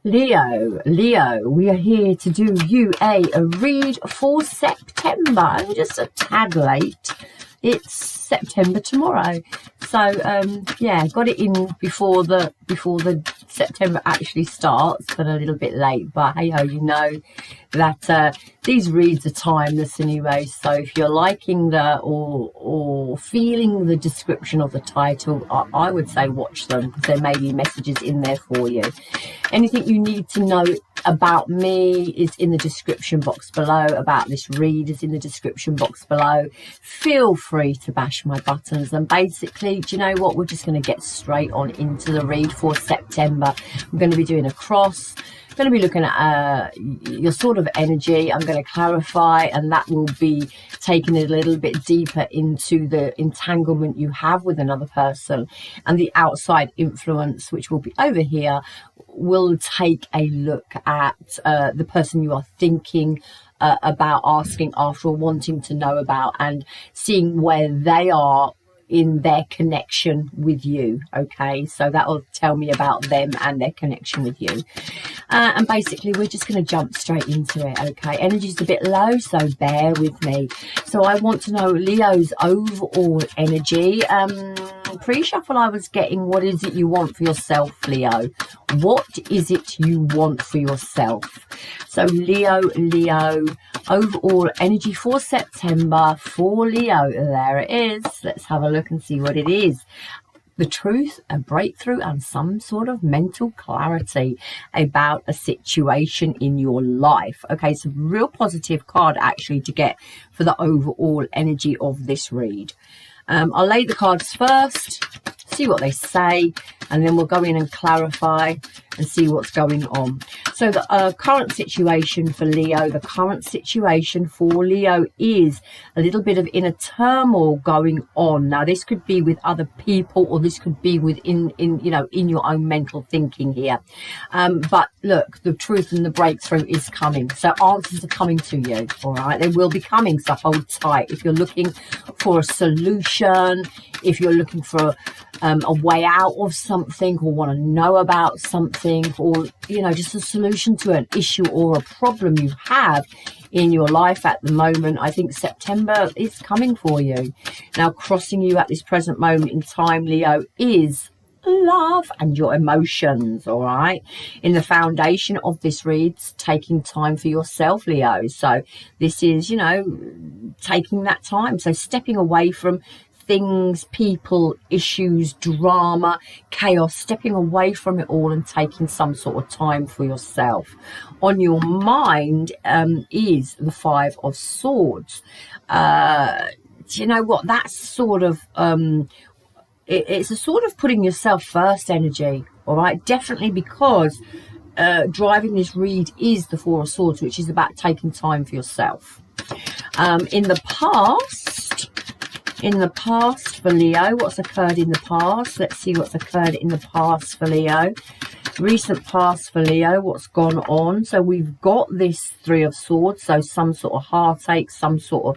Leo, we are here to do you a read for September. I'm just a tad late. It's September tomorrow, so yeah, got it in before the September actually starts, but a little bit late. But hey ho, you know that these reads are timeless anyway. So if you're liking or feeling the description of the title, I would say watch them, because there may be messages in there for you. Anything you need to know about me is in the description box below. About this read is in the description box below. Feel free to bash my buttons, and basically, do you know what, we're just going to get straight on into the read for September. I'm going to be doing a cross, going to be looking at your sort of energy. I'm going to clarify, and that will be taking it a little bit deeper into the entanglement you have with another person, and the outside influence, which will be over here, will take a look at the person you are thinking about, asking after, or wanting to know about, and seeing where they are in their connection with you. Okay, so that will tell me about them and their connection with you. And basically, we're just going to jump straight into it. Okay, energy's a bit low, so bear with me. So I want to know Leo's overall energy. Pre-shuffle, I was getting, what is it you want for yourself, Leo? What is it you want for yourself? So Leo, overall energy for September for Leo. There it is. Let's have a look and see what it is. The truth, a breakthrough, and some sort of mental clarity about a situation in your life. Okay, it's a real positive card actually to get for the overall energy of this read. I'll lay the cards first, see what they say, and then we'll go in and clarify and see what's going on. So the current situation for Leo, is a little bit of inner turmoil going on. Now, this could be with other people, or this could be within in your own mental thinking here. But look, the truth and the breakthrough is coming. So answers are coming to you, all right? They will be coming, so hold tight. If you're looking for a solution, if you're looking for a way out of something, or want to know about something, or just a solution to an issue or a problem you have in your life at the moment, I think September is coming for you. Now, crossing you at this present moment in time, Leo, is love and your emotions. All right, in the foundation of this read, taking time for yourself, Leo. So this is taking that time, so stepping away from things, people, issues, drama, chaos, stepping away from it all and taking some sort of time for yourself. On your mind is the Five of Swords. Do you know what? That's sort of it's a sort of putting yourself first energy. All right, definitely, because driving this read is the Four of Swords, which is about taking time for yourself. In the past for Leo, what's occurred in the past? Let's see what's occurred in the past for Leo. Recent past for Leo, what's gone on? So we've got this Three of Swords, so some sort of heartache, some sort of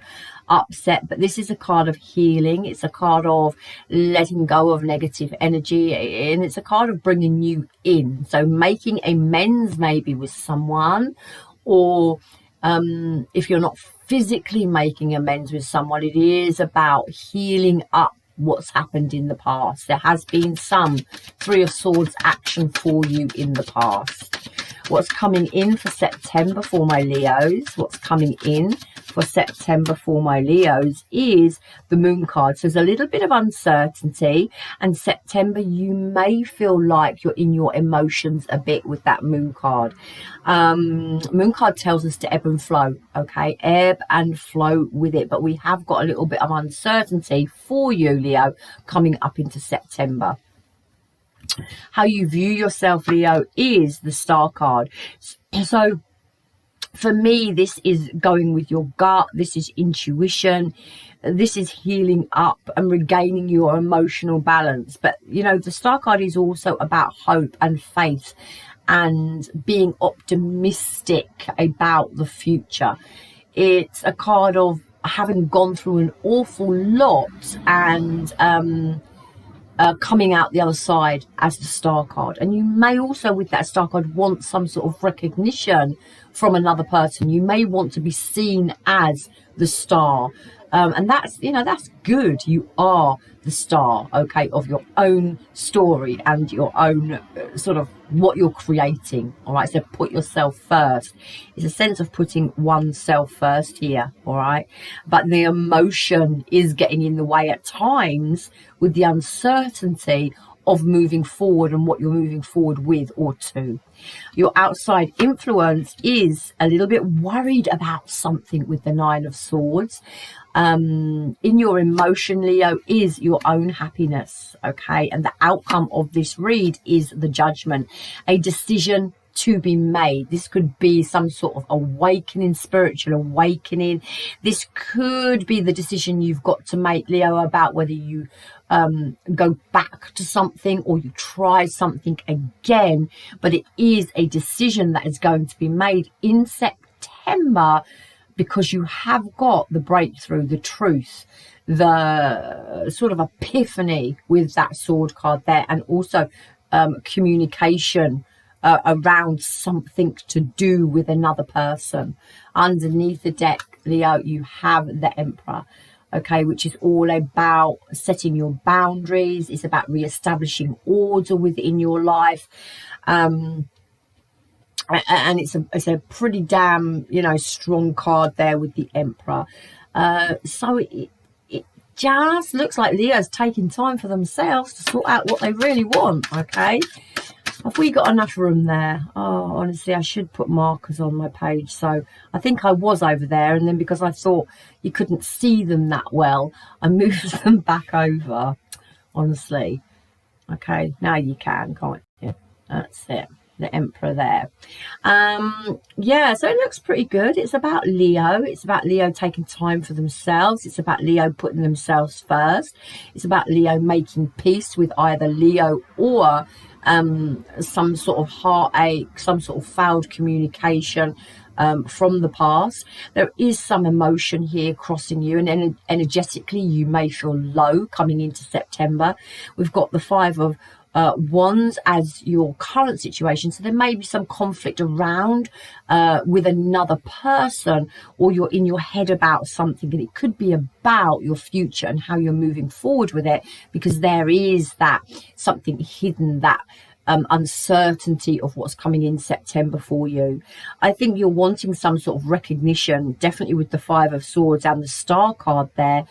upset, but this is a card of healing. It's a card of letting go of negative energy, and it's a card of bringing you in, so making amends maybe with someone, or if you're not physically making amends with someone, it is about healing up what's happened in the past. There has been some Three of Swords action for you in the past. What's coming in for September for my Leos? What's coming in for September for my Leos is the Moon card. So there's a little bit of uncertainty, and September you may feel like you're in your emotions a bit with that Moon card. Moon card tells us to ebb and flow, okay? Ebb and flow with it, but we have got a little bit of uncertainty for you, Leo, coming up into September. How you view yourself, Leo, is the Star card. So for me, this is going with your gut. This is intuition. This is healing up and regaining your emotional balance. But, the Star card is also about hope and faith and being optimistic about the future. It's a card of having gone through an awful lot and coming out the other side as the Star card. And you may also, with that Star card, want some sort of recognition from another person. You may want to be seen as the Star. And that's, you know, that's good. You are the Star, okay, of your own story and your own sort of what you're creating. All right, so put yourself first. It's a sense of putting oneself first here. All right, but the emotion is getting in the way at times with the uncertainty of moving forward and what you're moving forward with or to. Your outside influence is a little bit worried about something with the Nine of Swords. In your emotion, Leo, is your own happiness, okay? And the outcome of this read is the Judgment, a decision to be made. This could be some sort of awakening, spiritual awakening. This could be the decision you've got to make, Leo, about whether you go back to something or you try something again. But it is a decision that is going to be made in September, because you have got the breakthrough, the truth, the sort of epiphany with that sword card there, and also communication around something to do with another person. Underneath the deck, Leo, you have the Emperor, okay, which is all about setting your boundaries. It's about re-establishing order within your life. And it's a pretty damn, you know, strong card there with the Emperor. So it just looks like Leo's taking time for themselves to sort out what they really want, okay? Have we got enough room there? Oh, honestly, I should put markers on my page. So I think I was over there, and then because I thought you couldn't see them that well, I moved them back over, honestly. Okay, now you can, can't you? That's it. The Emperor there. Yeah, so it looks pretty good. It's about Leo. It's about Leo taking time for themselves. It's about Leo putting themselves first. It's about Leo making peace with either Leo or some sort of heartache, some sort of failed communication from the past. There is some emotion here crossing you, and energetically you may feel low coming into September. We've got the Five of Wands as your current situation, so there may be some conflict around with another person, or you're in your head about something, and it could be about your future and how you're moving forward with it, because there is that something hidden, that uncertainty of what's coming in September for you. I think you're wanting some sort of recognition, definitely with the Five of Swords and the Star card there.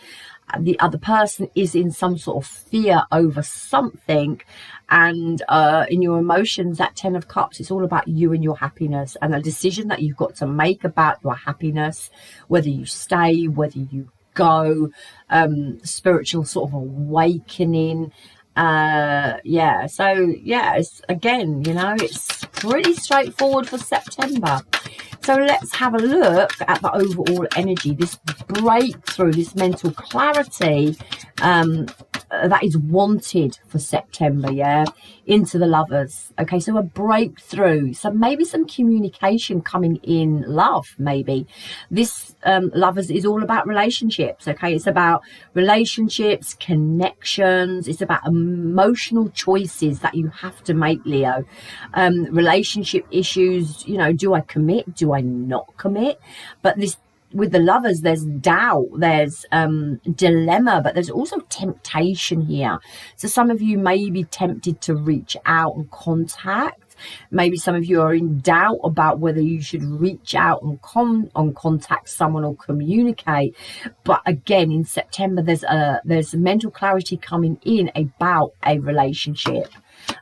The other person is in some sort of fear over something, and in your emotions, that Ten of Cups, it's all about you and your happiness, and a decision that you've got to make about your happiness, whether you stay, whether you go, spiritual sort of awakening. Yeah, so yeah, it's, again, you know, it's pretty straightforward for September. So let's have a look at the overall energy, this breakthrough, this mental clarity that is wanted for September, yeah, into the Lovers. Okay, so a breakthrough, so maybe some communication coming in love, maybe. This Lovers is all about relationships, okay? It's about relationships, connections. It's about emotional choices that you have to make, Leo. Relationship issues, you know, do I commit? Do I not commit? But this, with the Lovers, there's doubt, there's dilemma, but there's also temptation here. So some of you may be tempted to reach out and contact. Maybe some of you are in doubt about whether you should reach out and contact someone or communicate. But again, in September, there's mental clarity coming in about a relationship.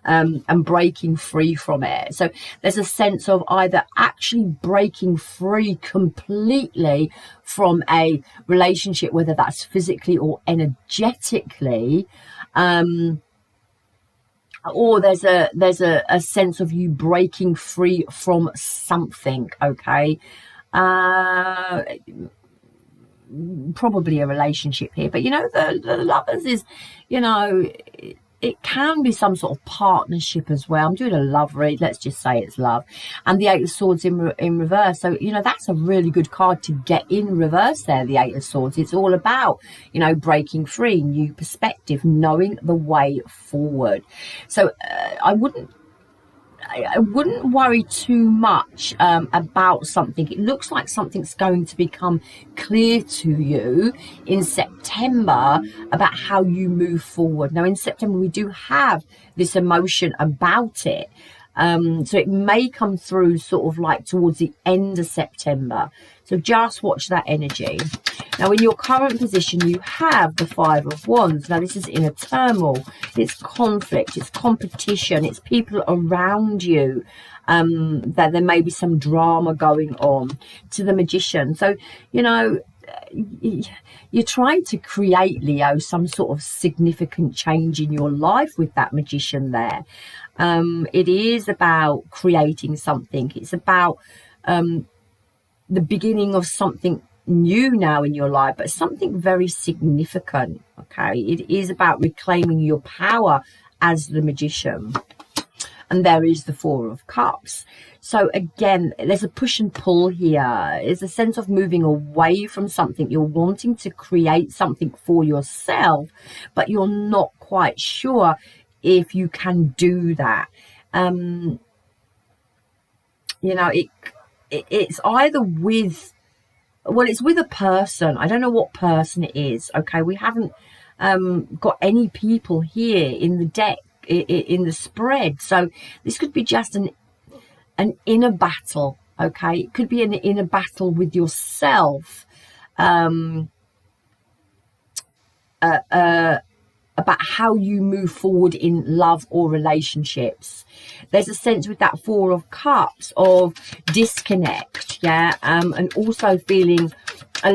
And breaking free from it. So there's a sense of either actually breaking free completely from a relationship, whether that's physically or energetically, or there's a sense of you breaking free from something, okay? Probably a relationship here, but you know, the Lovers is, you know, it can be some sort of partnership as well. I'm doing a love read. Let's just say it's love. And the Eight of Swords in reverse. So, you know, that's a really good card to get in reverse there, the Eight of Swords. It's all about, you know, breaking free, new perspective, knowing the way forward. So I wouldn't worry too much about something. It looks like something's going to become clear to you in September about how you move forward. Now, in September, we do have this emotion about it. So it may come through sort of like towards the end of September. So just watch that energy. Now, in your current position, you have the Five of Wands. Now, this is inner turmoil. It's conflict. It's competition. It's people around you. That there may be some drama going on. To the Magician. So, you know, you're trying to create, Leo, some sort of significant change in your life with that Magician there. It is about creating something. It's about the beginning of something new now in your life, but something very significant. Okay, it is about reclaiming your power as the Magician. And there is the Four of Cups. So again, there's a push and pull here. There's a sense of moving away from something. You're wanting to create something for yourself, but you're not quite sure if you can do that. You know, it's either with, well, it's with a person. I don't know what person it is. Okay, we haven't got any people here in the deck, in the spread. So this could be just an inner battle. Okay, it could be an inner battle with yourself. About how you move forward in love or relationships. There's a sense with that Four of Cups of disconnect, yeah, and also feeling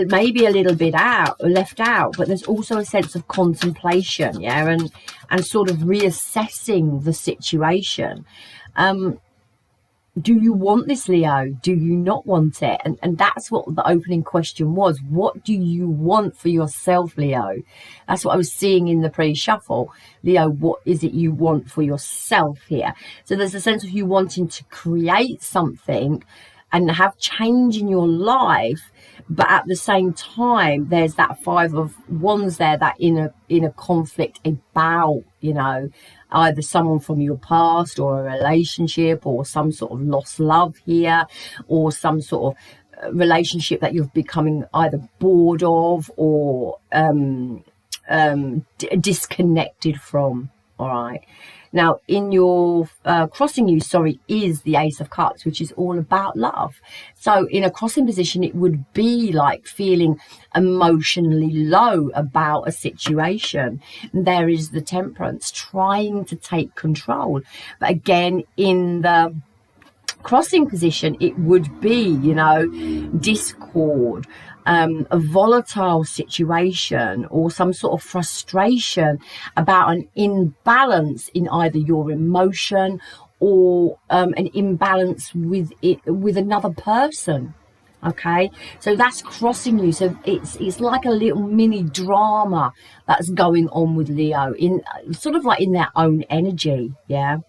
maybe a little bit left out, but there's also a sense of contemplation, yeah, and sort of reassessing the situation. Do you want this, Leo? Do you not want it? And that's what the opening question was. What do you want for yourself, Leo? That's what I was seeing in the pre-shuffle. Leo, what is it you want for yourself here? So there's a sense of you wanting to create something and have change in your life, but at the same time, there's that Five of Wands there, that inner conflict about, you know, either someone from your past or a relationship or some sort of lost love here, or some sort of relationship that you're becoming either bored of or disconnected from. All right. Now, in your crossing you, is the Ace of Cups, which is all about love. So in a crossing position, it would be like feeling emotionally low about a situation. And there is the Temperance, trying to take control. But again, in the crossing position, it would be, you know, discord, a volatile situation, or some sort of frustration about an imbalance in either your emotion or an imbalance with another person. Okay, so that's crossing you. So it's like a little mini drama that's going on with Leo, in sort of like in their own energy. Yeah.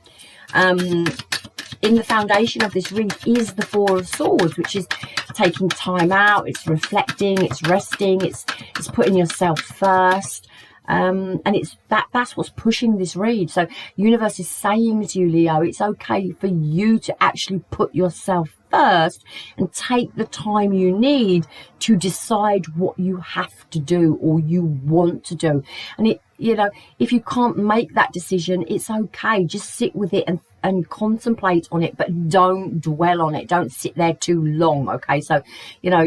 In the foundation of this read is the Four of Swords, which is taking time out, it's reflecting, it's resting, it's putting yourself first. And that's what's pushing this read. So universe is saying to you, Leo, it's okay for you to actually put yourself first and take the time you need to decide what you have to do or you want to do. And it, you know, if you can't make that decision, it's okay. Just sit with it and contemplate on it, but don't dwell on it. Don't sit there too long. Okay, so you know,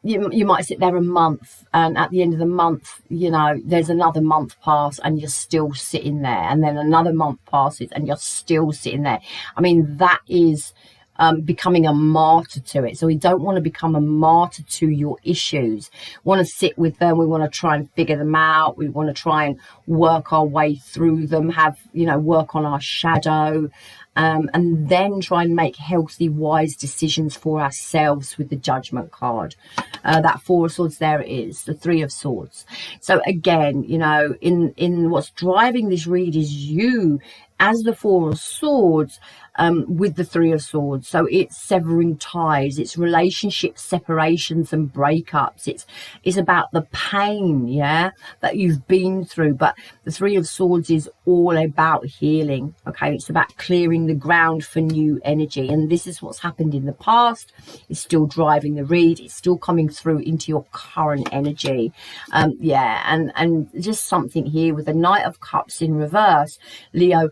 you might sit there a month, and at the end of the month, you know, there's another month pass and you're still sitting there, and then another month passes and you're still sitting there. I mean, that is becoming a martyr to it. So we don't want to become a martyr to your issues. We want to sit with them. We want to try and figure them out. We want to try and work our way through them, have, you know, work on our shadow, and then try and make healthy, wise decisions for ourselves with the Judgment card. That Four of Swords, there it is, the Three of Swords. So again, you know, in what's driving this read is you as the Four of Swords, with the Three of Swords. So it's severing ties, it's relationship separations and breakups, it's about the pain, yeah, that you've been through. But the Three of Swords is all about healing, okay? It's about clearing the ground for new energy, and this is what's happened in the past. It's still driving the read, it's still coming through into your current energy. Yeah, and just something here with the Knight of Cups in reverse, Leo.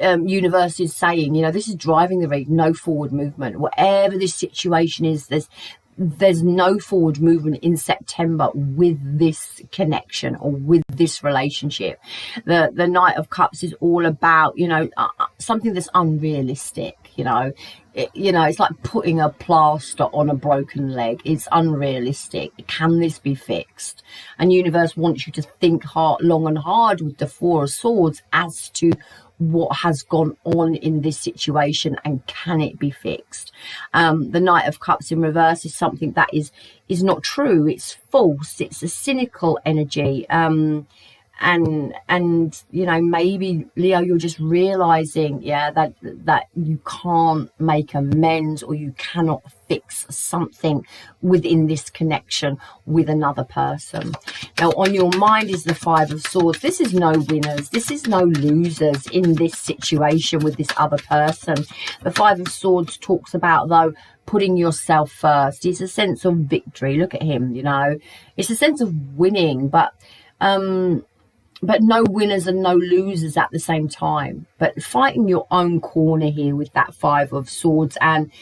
Universe is saying, you know, this is driving the read, no forward movement. Whatever this situation is, there's no forward movement in September with this connection or with this relationship. The Knight of Cups is all about, you know, something that's unrealistic, you know. It's like putting a plaster on a broken leg. It's unrealistic. Can this be fixed? And universe wants you to think long and hard with the Four of Swords as to what has gone on in this situation and can it be fixed. The Knight of Cups in reverse is something that is not true. It's false. It's a cynical energy. And you know, maybe Leo, you're just realizing, yeah, that you can't make amends, or you cannot fix something within this connection with another person. Now on your mind is the Five of Swords. This is no winners, this is no losers in this situation with this other person. The Five of Swords talks about, though, putting yourself first. It's a sense of victory. Look at him, you know, it's a sense of winning, but no winners and no losers at the same time. But fighting your own corner here with that Five of Swords, and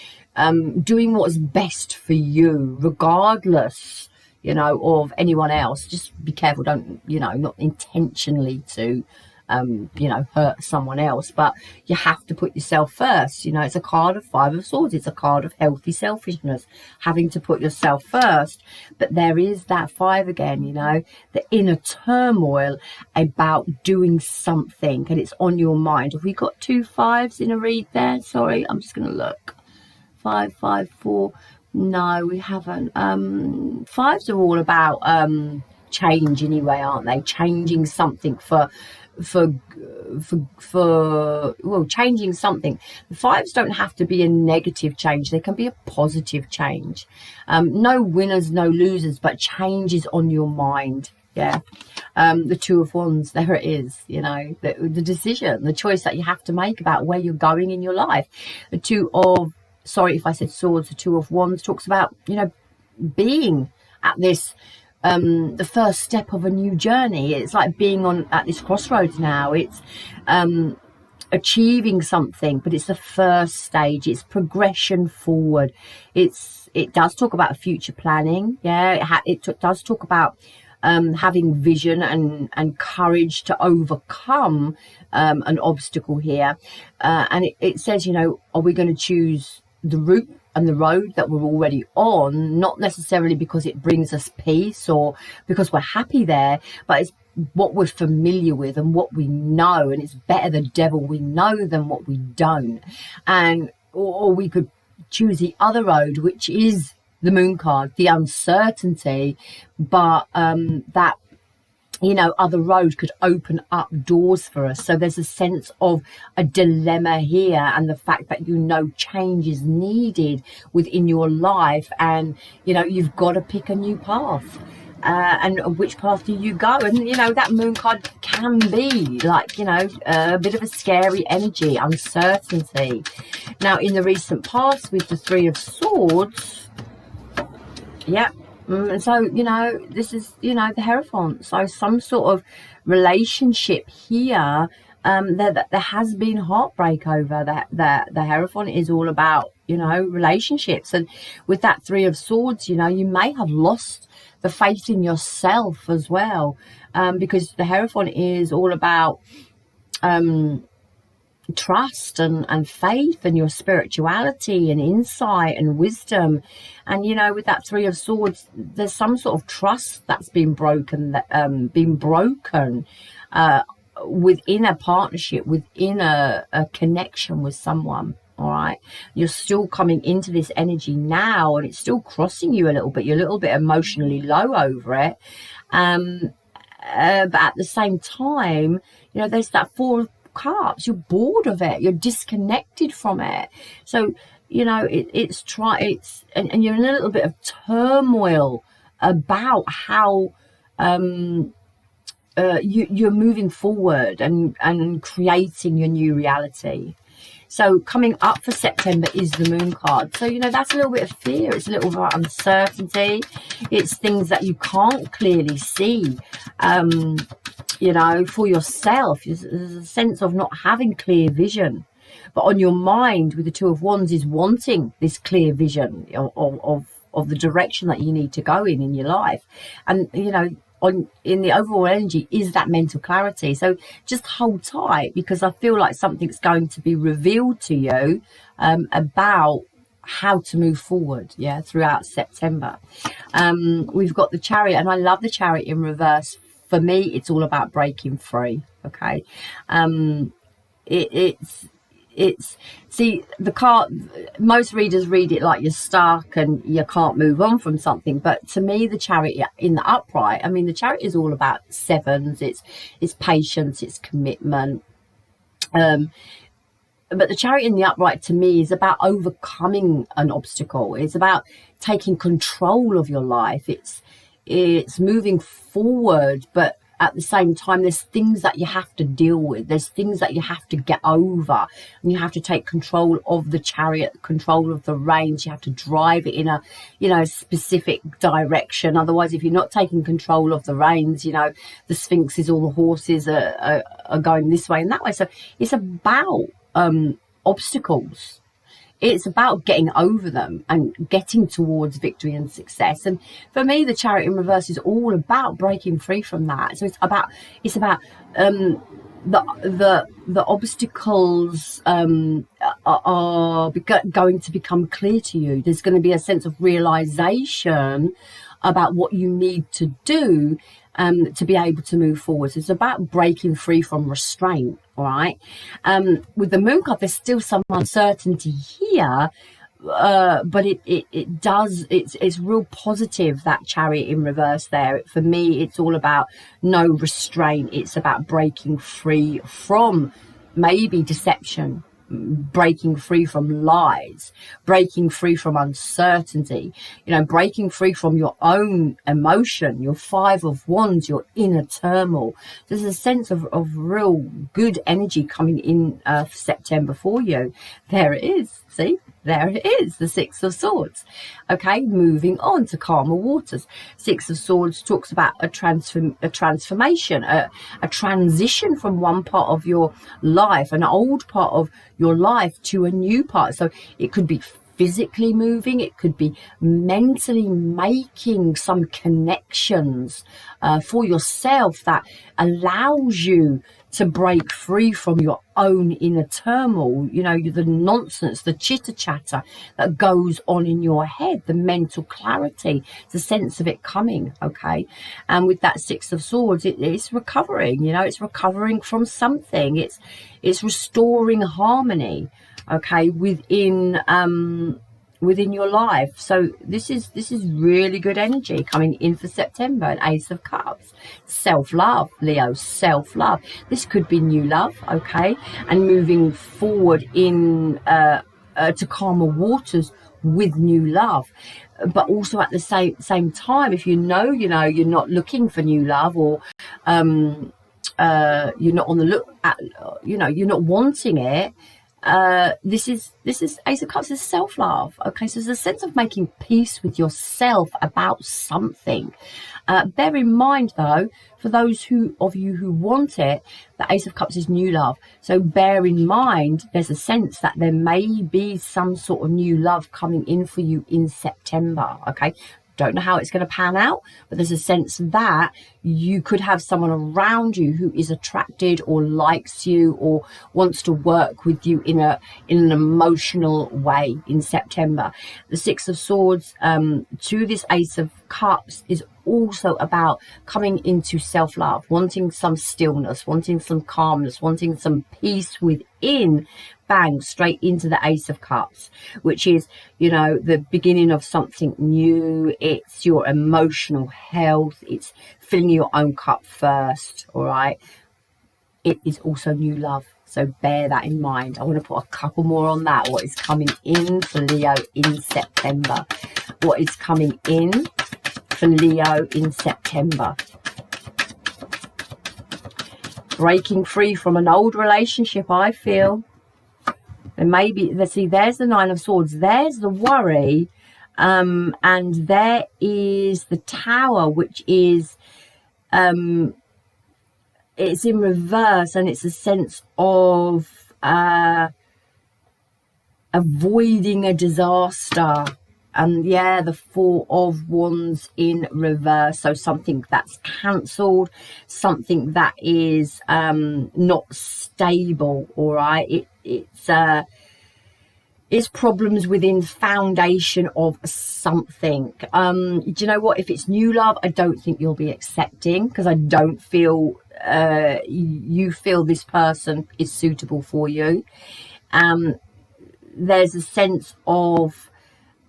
doing what's best for you, regardless, you know, of anyone else. Just be careful, don't, you know, not intentionally to, you know, hurt someone else, but you have to put yourself first. You know, it's a card of Five of Swords. It's a card of healthy selfishness, having to put yourself first. But there is that five again, you know, the inner turmoil about doing something, and it's on your mind. Have we got two fives in a read there? Sorry, I'm just going to look. 5, 5, 4. No, we haven't. Fives are all about change anyway, aren't they? Changing something for well, changing something. The fives don't have to be a negative change, they can be a positive change. No winners, no losers, but change is on your mind. Yeah. The Two of Wands, there it is, you know, the decision, the choice that you have to make about where you're going in your life. The Two of, sorry if I said Swords, the Two of Wands talks about, you know, being at this the first step of a new journey. It's like being at this crossroads now. It's achieving something, but it's the first stage. It's progression forward. It does talk about future planning. Yeah, it does talk about having vision and courage to overcome an obstacle here. And it says, you know, are we going to choose the route and the road that we're already on, not necessarily because it brings us peace or because we're happy there, but it's what we're familiar with and what we know, and it's better the devil we know than what we don't. And or we could choose the other road, which is the Moon card, the uncertainty, but that, you know, other road could open up doors for us. So there's a sense of a dilemma here, and the fact that, you know, change is needed within your life, and, you know, you've got to pick a new path. And which path do you go? And, you know, that Moon card can be like, you know, a bit of a scary energy, uncertainty. Now, in the recent past with the Three of Swords, yeah. And so, you know, this is, you know, the Hierophant. So some sort of relationship here, there has been heartbreak over that. The Hierophant is all about, you know, relationships. And with that Three of Swords, you know, you may have lost the faith in yourself as well, because the Hierophant is all about trust and faith and your spirituality and insight and wisdom. And you know, with that Three of Swords, there's some sort of trust that's been broken, within a partnership, within a connection with someone. All right, you're still coming into this energy now, and it's still crossing you a little bit. You're a little bit emotionally low over it, but at the same time, you know, there's that Four of Cups. You're bored of it. You're disconnected from it. So you know, and you're in a little bit of turmoil about how you're moving forward and creating your new reality. So coming up for September is the Moon card. So, you know, that's a little bit of fear. It's a little bit of uncertainty. It's things that you can't clearly see, you know, for yourself. There's a sense of not having clear vision. But on your mind with the Two of Wands is wanting this clear vision of the direction that you need to go in your life. And, you know, in the overall energy is that mental clarity. So just hold tight, because I feel like something's going to be revealed to you about how to move forward, yeah, throughout September. We've got the Chariot, and I love the Chariot in reverse. For me, it's all about breaking free. Okay, see, the card, most readers read it like you're stuck and you can't move on from something, but to me, the Chariot in the upright, I mean, the Chariot is all about sevens. It's patience, it's commitment, but the Chariot in the upright to me is about overcoming an obstacle. It's about taking control of your life. It's moving forward, but at the same time, there's things that you have to deal with. There's things that you have to get over, and you have to take control of the Chariot, control of the reins. You have to drive it in a, you know, specific direction. Otherwise, if you're not taking control of the reins, you know, the Sphinxes, all the horses are going this way and that way. So it's about obstacles. It's about getting over them and getting towards victory and success. And for me, the Chariot in reverse is all about breaking free from that. So it's about the obstacles are going to become clear to you. There's going to be a sense of realization about what you need to do to be able to move forward. So it's about breaking free from restraint. All right. With the Moon card, there's still some uncertainty here, but it's real positive, that Chariot in reverse there. For me, it's all about no restraint. It's about breaking free from maybe deception, breaking free from lies, breaking free from uncertainty, you know, breaking free from your own emotion, your Five of Wands, your inner turmoil. There's a sense of real good energy coming in for September for you. There it is. See, there it is, the Six of Swords. Okay, moving on to calmer waters. Six of Swords talks about a transformation, a transition from one part of your life, an old part of your life, to a new part. So it could be physically moving, it could be mentally making some connections for yourself that allows you to break free from your own inner turmoil, you know, the nonsense, the chitter chatter that goes on in your head, the mental clarity, the sense of it coming. Okay, and with that Six of Swords, it's recovering, you know, it's recovering from something. It's restoring harmony, okay, within your life. So this is really good energy coming in for September. An Ace of Cups, self-love, Leo, self-love. This could be new love, okay, and moving forward in to calmer waters with new love. But also at the same time, if you know you're not looking for new love, or you're not on the look at, you know, you're not wanting it, this is Ace of Cups is self-love. Okay, so there's a sense of making peace with yourself about something. Bear in mind, though, for those of you who want it, the Ace of Cups is new love. So bear in mind, there's a sense that there may be some sort of new love coming in for you in September. Okay, Don't know how it's going to pan out, but there's a sense that you could have someone around you who is attracted or likes you or wants to work with you in an emotional way in September. The Six of Swords to this Ace of Cups is also about coming into self-love, wanting some stillness, wanting some calmness, wanting some peace within. Bang, straight into the Ace of Cups, which is, you know, the beginning of something new. It's your emotional health. It's filling your own cup first, all right? It is also new love, so bear that in mind. I want to put a couple more on that. What is coming in for Leo in September? What is coming in for Leo in September? Breaking free from an old relationship, I feel. And maybe, let's see, there's the Nine of Swords, there's the worry, and there is the Tower, which is, it's in reverse, and it's a sense of avoiding a disaster. And yeah, the Four of Wands in reverse. So something that's cancelled, something that is not stable, all right? It's problems within foundation of something. Do you know what? If it's new love, I don't think you'll be accepting, because I don't feel you feel this person is suitable for you. There's a sense of,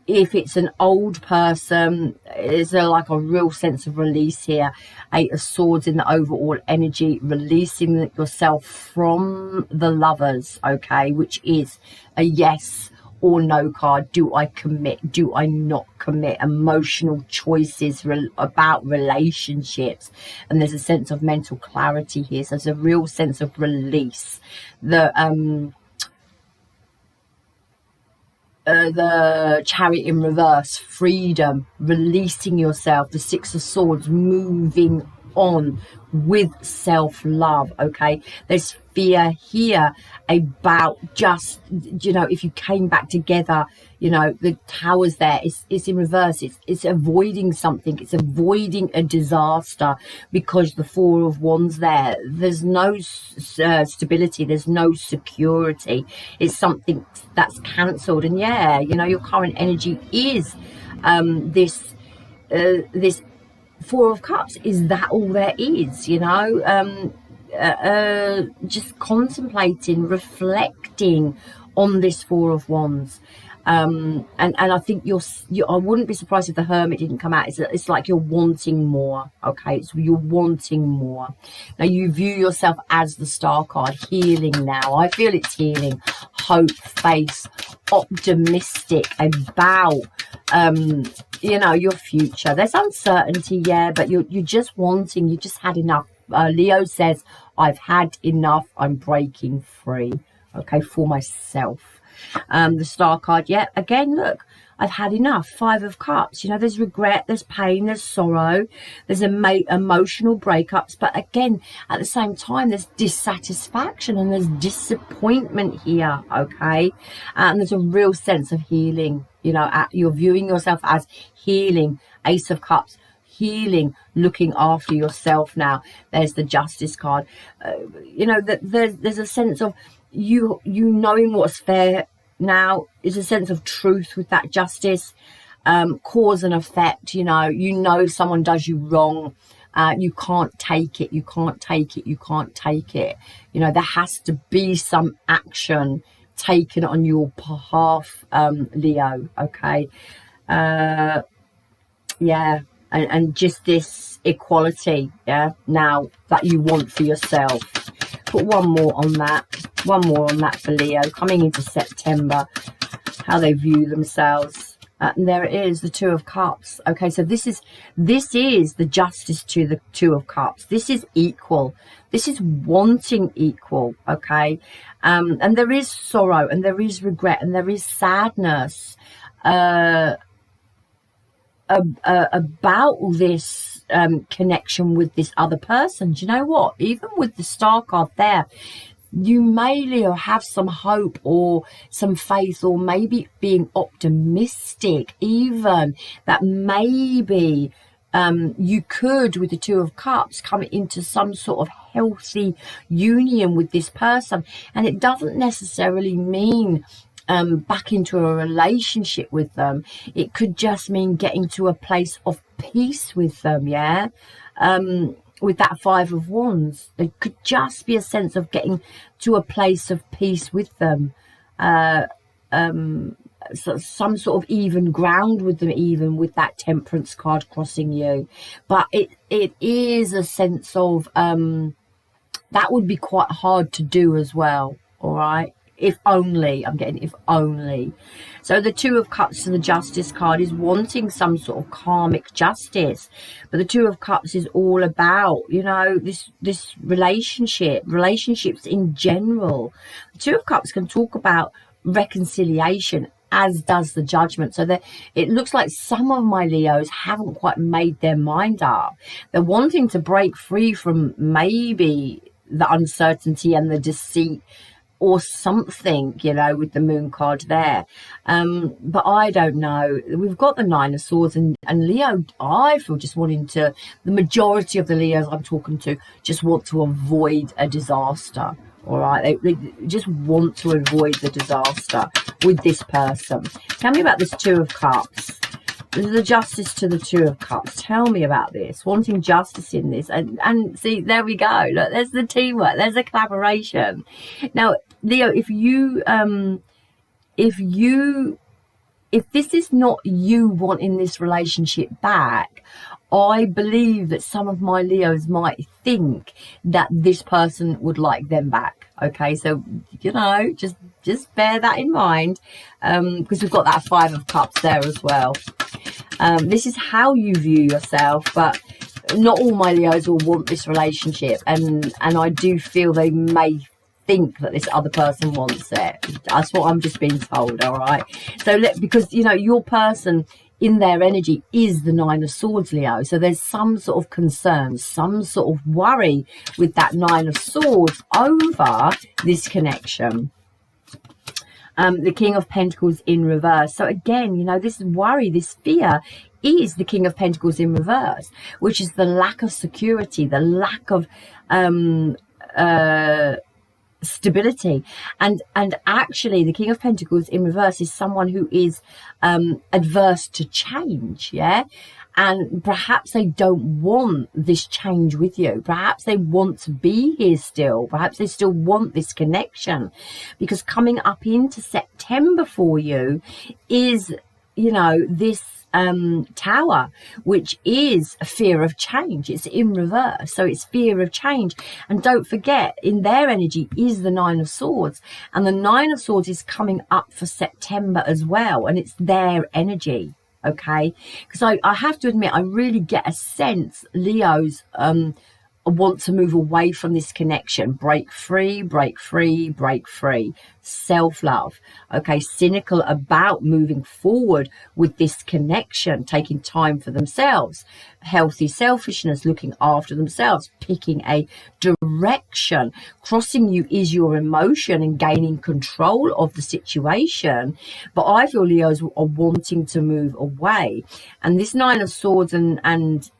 if it's an old person, is there like a real sense of release here? Eight of Swords in the overall energy, releasing yourself from the Lovers, okay, which is a yes or no card. Do I commit? Do I not commit? Emotional choices about relationships. And there's a sense of mental clarity here. So there's a real sense of release. The Chariot in reverse, freedom, releasing yourself. The Six of Swords, moving on with self-love, okay? There's fear here about just, you know, if you came back together, you know, the Tower's there, it's in reverse, it's avoiding something, it's avoiding a disaster, because the Four of Wands there, there's no stability, there's no security, it's something that's cancelled. And yeah, you know, your current energy is this Four of Cups. Is that all there is? You know, just contemplating, reflecting on this Four of Wands. And I think I wouldn't be surprised if the Hermit didn't come out. It's like you're wanting more, okay? So you're wanting more. Now you view yourself as the Star card, healing now. I feel it's healing, hope, faith, optimistic about you know, your future. There's uncertainty, yeah, but you're just wanting, you just had enough. Leo says, I've had enough, I'm breaking free, okay, for myself. The Star card, yeah, again, look, I've had enough. Five of Cups, you know, there's regret, there's pain, there's sorrow, there's emotional breakups, but again, at the same time, there's dissatisfaction and there's disappointment here, okay? And there's a real sense of healing, you know, you're viewing yourself as healing. Ace of Cups, healing, looking after yourself now. There's the Justice card. You know, there's a sense of you knowing what's fair now. Is a sense of truth with that justice, cause and effect. You know someone does you wrong, you can't take it, you can't take it, you can't take it. You know, there has to be some action taken on your behalf, Leo, okay? Yeah, and just this equality, yeah, now that you want for yourself. Put one more on that for Leo coming into September, how they view themselves. And there it is, the Two of Cups. Okay, so this is the justice to the Two of Cups. This is equal. This is wanting equal, okay? And there is sorrow, and there is regret, and there is sadness about this connection with this other person. Do you know what? Even with the Star card there, you may, Leo, have some hope or some faith, or maybe being optimistic even, that maybe you could, with the Two of Cups, come into some sort of healthy union with this person. And it doesn't necessarily mean back into a relationship with them. It could just mean getting to a place of peace with them, yeah? With that Five of Wands, it could just be a sense of getting to a place of peace with them. So some sort of even ground with them, even with that Temperance card crossing you. But it is a sense of that would be quite hard to do as well. All right, if only, I'm getting if only. So the Two of Cups to the Justice card is wanting some sort of karmic justice, but the Two of Cups is all about, you know, this relationships in general. The Two of Cups can talk about reconciliation, as does the Judgment. So that it looks like some of my Leos haven't quite made their mind up. They're wanting to break free from maybe the uncertainty and the deceit or something, you know, with the Moon card there. But I don't know. We've got the Nine of Swords, and Leo, I feel, just wanting to, the majority of the Leos I'm talking to just want to avoid a disaster. All right, they just want to avoid the disaster with this person. Tell me about this Two of Cups. The Justice to the Two of Cups. Tell me about this. Wanting justice in this. And see, there we go. Look, there's the teamwork. There's a collaboration. Now, Leo, if this is not you wanting this relationship back, I believe that some of my Leos might think that this person would like them back. Okay, so, you know, just bear that in mind, because we've got that Five of Cups there as well. This is how you view yourself, but not all my Leos will want this relationship, and I do feel they may think that this other person wants it. That's what I'm just being told. All right, so because, you know, your person in their energy is the Nine of Swords, Leo. So there's some sort of concern, some sort of worry with that Nine of Swords over this connection. The King of Pentacles in reverse. So again, you know, this worry, this fear is the King of Pentacles in reverse, which is the lack of security, the lack of stability. And actually the King of Pentacles in reverse is someone who is adverse to change, yeah? And perhaps they don't want this change with you. Perhaps they want to be here still. Perhaps they still want this connection. Because coming up into September for you is, you know, this Tower, which is a fear of change. It's in reverse, so it's fear of change. And don't forget, in their energy is the Nine of Swords, and the Nine of Swords is coming up for September as well, and it's their energy. Okay, because I have to admit, I really get a sense Leos want to move away from this connection. Break free, break free, break free. Self-love. Okay, cynical about moving forward with this connection, taking time for themselves. Healthy selfishness, looking after themselves, picking a direction. Crossing you is your emotion and gaining control of the situation. But I feel Leos are wanting to move away. And this Nine of Swords and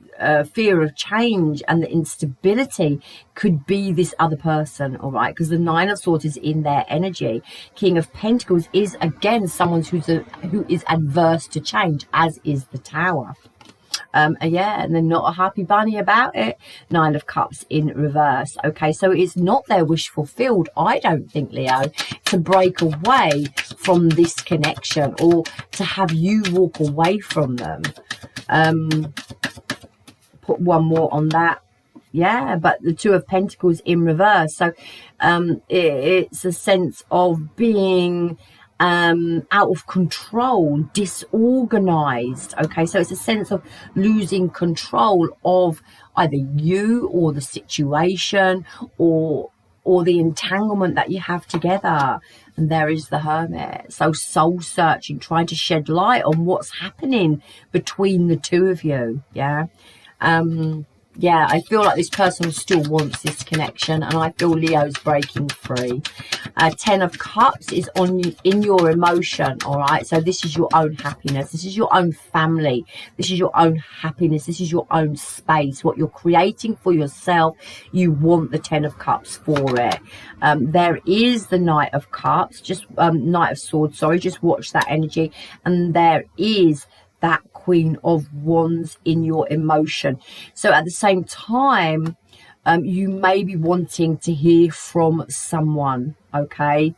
fear of change and the instability could be this other person, all right, because the Nine of Swords is in their energy. King of Pentacles is again someone who is adverse to change, as is the Tower. Yeah, and they're not a happy bunny about it. Nine of Cups in reverse. Okay, so it's not their wish fulfilled, I don't think, Leo, to break away from this connection or to have you walk away from them. Put one more on that. Yeah, but the Two of Pentacles in reverse. So it's a sense of being out of control, disorganized. Okay, so it's a sense of losing control of either you or the situation or the entanglement that you have together. And there is the Hermit. So soul searching, trying to shed light on what's happening between the two of you. Yeah. Yeah, I feel like this person still wants this connection, and I feel Leo's breaking free. 10 of Cups is in your emotion, all right? So this is your own happiness. This is your own family. This is your own happiness. This is your own space, what you're creating for yourself. You want the 10 of Cups for it. There is the Knight of Cups, Knight of Swords, sorry, just watch that energy. And there is that Queen of Wands in your emotion. So at the same time, you may be wanting to hear from someone, okay?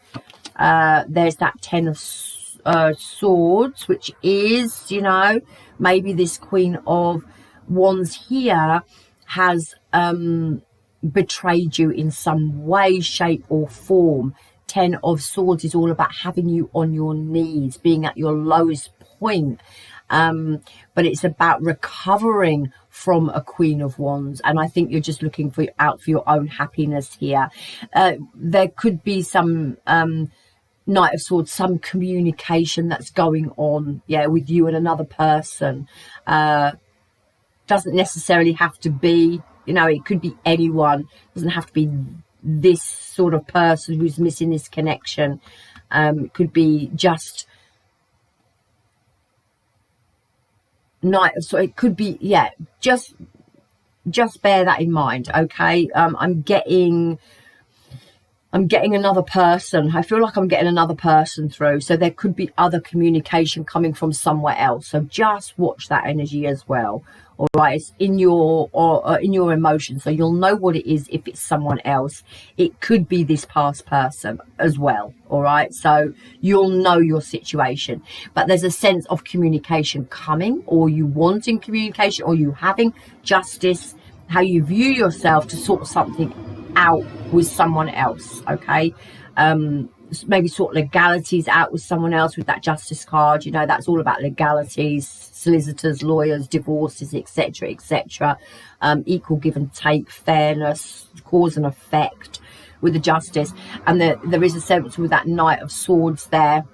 There's that 10 of Swords, which is, you know, maybe this Queen of Wands here has betrayed you in some way, shape or form. 10 of Swords is all about having you on your knees, being at your lowest point. But it's about recovering from a Queen of Wands, and I think you're just looking out for your own happiness here. There could be some Knight of Swords, some communication that's going on, yeah, with you and another person. Doesn't necessarily have to be, you know, it could be anyone. Doesn't have to be this sort of person who's missing this connection. It could be just so it could be, yeah, just bear that in mind, okay? I'm getting another person. I feel like I'm getting another person through, so there could be other communication coming from somewhere else, so just watch that energy as well. All right, it's in your emotions, so you'll know what it is if it's someone else. It could be this past person as well. All right, so you'll know your situation, but there's a sense of communication coming, or you wanting communication, or you having justice, how you view yourself to sort something out with someone else. Okay, maybe sort legalities out with someone else with that Justice card. You know, that's all about legalities, solicitors, lawyers, divorces, etc, etc. Equal give and take, fairness, cause and effect with the Justice. And there is a sense with that Knight of Swords there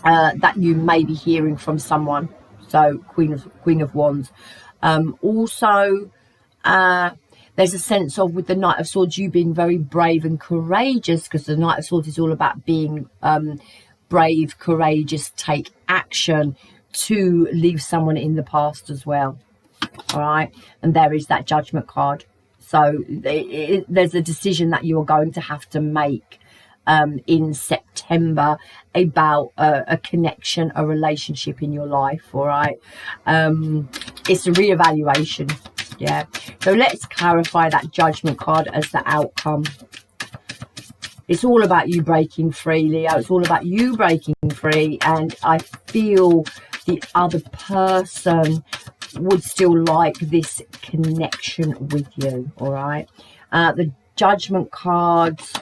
that you may be hearing from someone. So Queen of Wands. Also there's a sense of, with the Knight of Swords, you being very brave and courageous, because the Knight of Swords is all about being brave, courageous, take action to leave someone in the past as well. All right, and there is that Judgment card. So there's a decision that you're going to have to make in September about a connection, a relationship in your life. All right, it's a reevaluation. Yeah, so let's clarify that Judgment card as the outcome. It's all about you breaking free, Leo. It's all about you breaking free, and I feel the other person would still like this connection with you. All right, the Judgment cards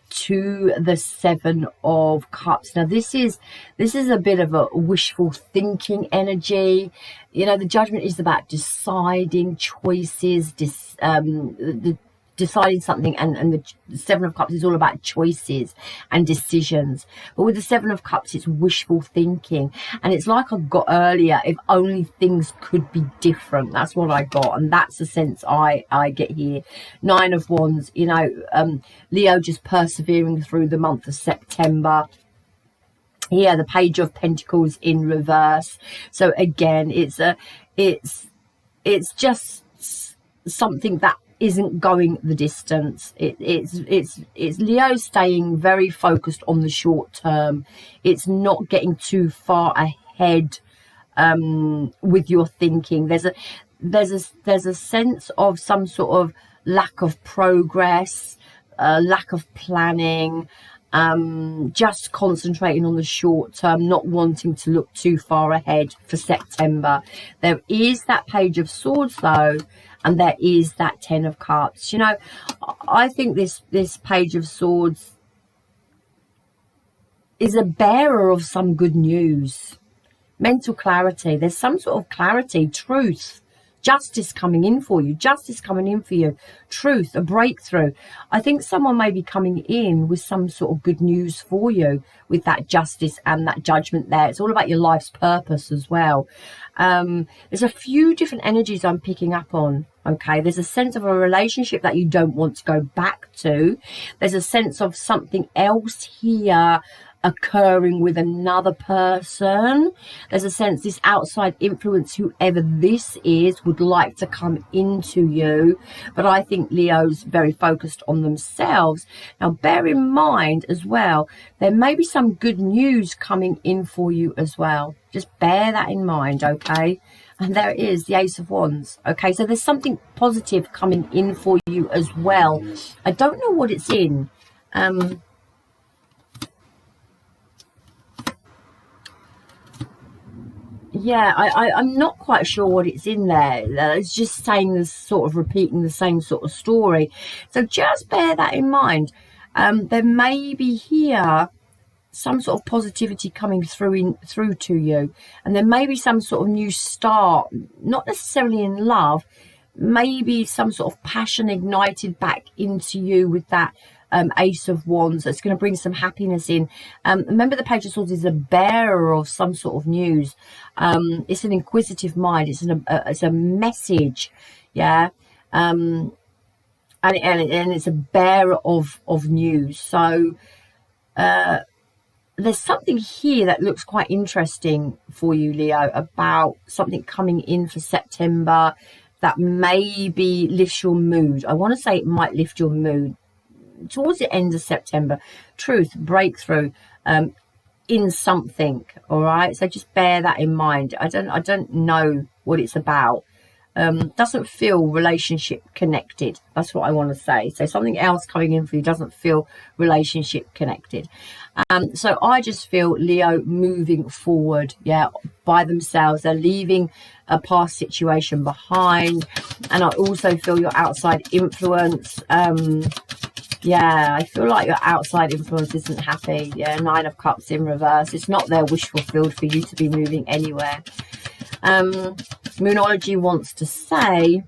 to the 7 of Cups. Now this is a bit of a wishful thinking energy. You know, the Judgment is about deciding choices, deciding something, and the 7 of Cups is all about choices and decisions. But with the 7 of Cups, it's wishful thinking, and it's like I got earlier, if only things could be different. That's what I got, and that's the sense I get here. 9 of Wands, you know, Leo just persevering through the month of September. Here, the Page of Pentacles in reverse. So again, it's just something that isn't going the distance. It's Leo staying very focused on the short term. It's not getting too far ahead with your thinking. There's a sense of some sort of lack of progress, lack of planning, just concentrating on the short term, not wanting to look too far ahead for September. There is that Page of Swords though, and there is that 10 of Cups. You know, I think this Page of Swords is a bearer of some good news, mental clarity. There's some sort of clarity, truth justice coming in for you, justice coming in for you, truth, a breakthrough. I think someone may be coming in with some sort of good news for you with that justice and that judgment there. It's all about your life's purpose as well. There's a few different energies I'm picking up on. Okay, there's a sense of a relationship that you don't want to go back to. There's a sense of something else here occurring with another person. There's a sense this outside influence, whoever this is, would like to come into you. But I think Leo's very focused on themselves. Now, bear in mind as well, there may be some good news coming in for you as well. Just bear that in mind, okay? And there it is, the Ace of Wands. Okay, so there's something positive coming in for you as well. I don't know what it's in. Yeah, I'm not quite sure what it's in there. It's just saying this, sort of repeating the same sort of story. So just bear that in mind. There may be here some sort of positivity coming through to you, and there may be some sort of new start, not necessarily in love, maybe some sort of passion ignited back into you with that Ace of Wands. That's going to bring some happiness in. Remember, the Page of Swords is a bearer of some sort of news. It's an inquisitive mind. It's a message, yeah. And it's a bearer of news. So there's something here that looks quite interesting for you, Leo, about something coming in for September that maybe lifts your mood. I want to say it might lift your mood towards the end of September. Truth, breakthrough in something. All right, so just bear that in mind. I don't know what it's about. Doesn't feel relationship connected. That's what I want to say. So something else coming in for you doesn't feel relationship connected. So I just feel Leo moving forward, yeah, by themselves. They're leaving a past situation behind. And I also feel your outside influence. Yeah, I feel like your outside influence isn't happy. Yeah, Nine of Cups in reverse. It's not their wish fulfilled for you to be moving anywhere. Monology wants to say,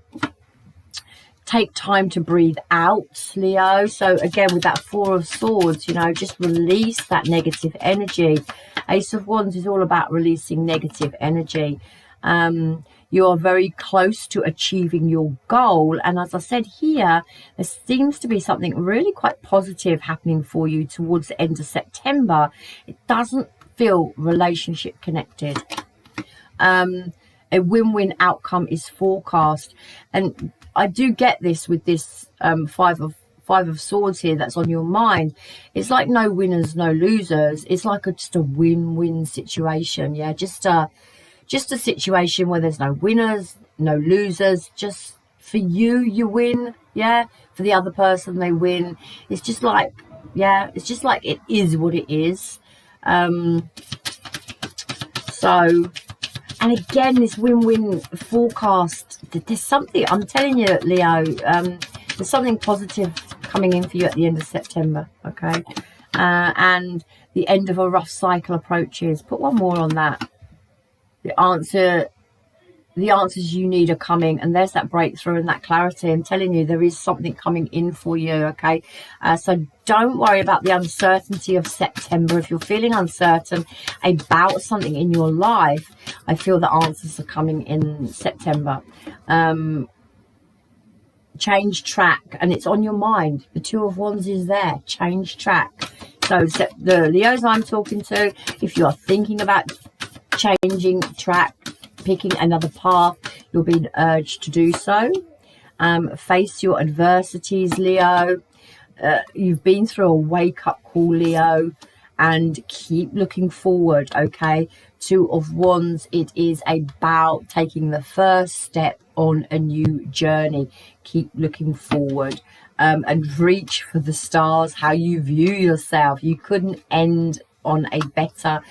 take time to breathe out, Leo. So again, with that Four of Swords, you know, just release that negative energy. Ace of Wands is all about releasing negative energy. You are very close to achieving your goal. And as I said here, there seems to be something really quite positive happening for you towards the end of September. It doesn't feel relationship connected. A win-win outcome is forecast. And I do get this with this Five of Swords here that's on your mind. It's like no winners, no losers. It's like just a win-win situation. Yeah, just a situation where there's no winners, no losers. Just for you, you win. Yeah, for the other person, they win. It's just like, yeah, it's just like it is what it is. So, and again, this win-win forecast, there's something, I'm telling you, Leo, there's something positive coming in for you at the end of September, okay? And the end of a rough cycle approaches. Put one more on that. The answers you need are coming, and there's that breakthrough and that clarity. I'm telling you, there is something coming in for you, okay? So don't worry about the uncertainty of September. If you're feeling uncertain about something in your life, I feel the answers are coming in September. Change track, and it's on your mind. The Two of Wands is there. Change track. So the Leos I'm talking to, if you are thinking about changing track, picking another path, you're being urged to do so. Face your adversities, Leo. You've been through a wake-up call, Leo, and keep looking forward, okay? Two of Wands, it is about taking the first step on a new journey. Keep looking forward and reach for the stars. How you view yourself, you couldn't end on a better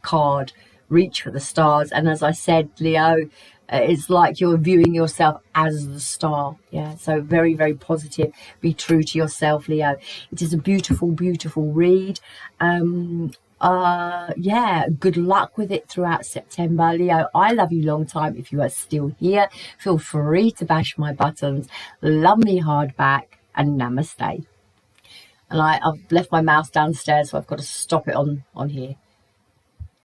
card. Reach for the stars. And as I said, Leo, it's like you're viewing yourself as the star. Yeah, so very, very positive. Be true to yourself, Leo. It is a beautiful, beautiful read. yeah, good luck with it throughout September. Leo, I love you long time. If you are still here, feel free to bash my buttons. Love me hard back, and namaste. And I've left my mouse downstairs, so I've got to stop it on here.